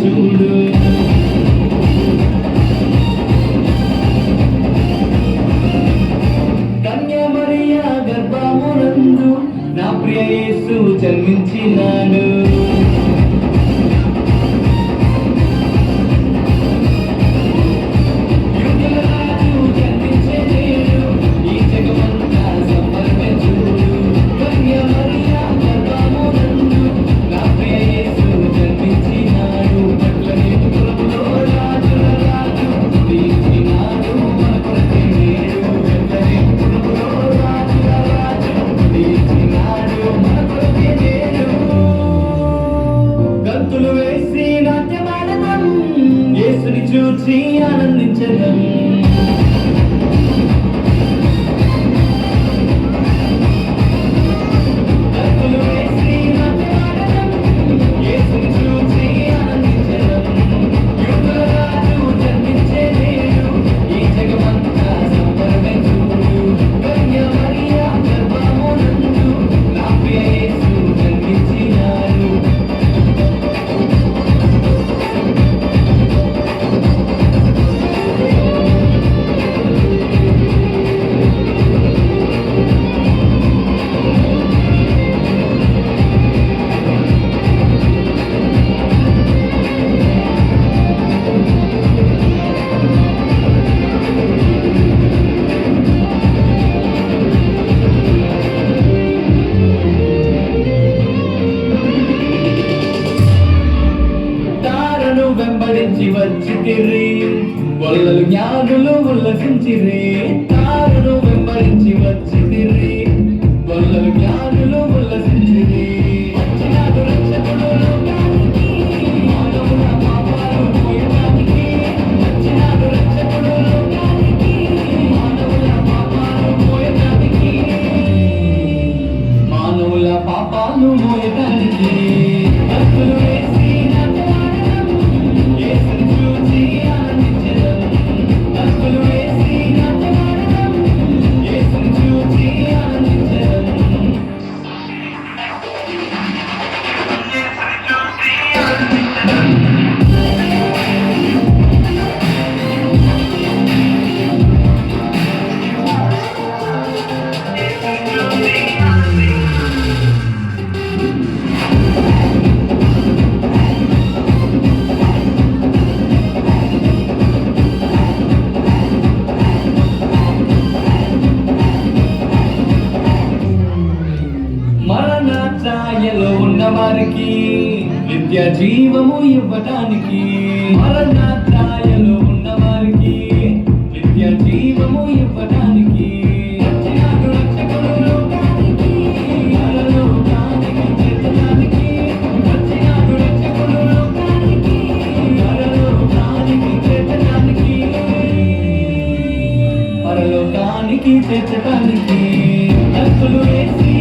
చూడు. కన్య మరియ గర్భమునందు నా ప్రియ యేసు జన్మించినాడు. గంతులు వేసి నాట్యమాడదాం, యేసుని చూచి ఆనందించదాం. గంతులు వేసి నాట్యమాడదాం, యేసుని చూచి ఆనందించదాం. యుగల రాజు జన్మించే నేడు, ఈ జగమంతా సంబరమే చూడు. కన్య మరియ గర్భమునందు నా ప్రియ యేసు జన్మించినాడు. వెంబడించి వచ్చితిరి, గొల్లలు జ్ఞానులు ఉల్లసించిరి. తారును వెంబడించి వచ్చితిరి, గొల్లలు జ్ఞానులు ఉల్లసించిరి. వచ్చినాడు రక్షకుడు లోకానికి, మానవుల పాపాలు మోయడానికి. వచ్చినాడు రక్షకుడు లోకానికి, మానవుల పాపాలు మోయడానికి. మానవుల పాపాలు మోయడానికి. భక్తులు వేసి ఛాయలో ఉన్న వారికి నిత్య జీవము ఇవ్వటానికి. మరణ ఛాయలో ఉన్న వారికి నిత్య జీవము ఇవ్వటానికి. వచ్చినాడు రక్షకుడు లోకానికి, పరలోకానికి చేర్చడానికి. వచ్చినాడు రక్షకుడు లోకానికి, పరలోకానికి చేర్చడానికి. పరలోకానికి చేర్చడానికి. భక్తులు వేసి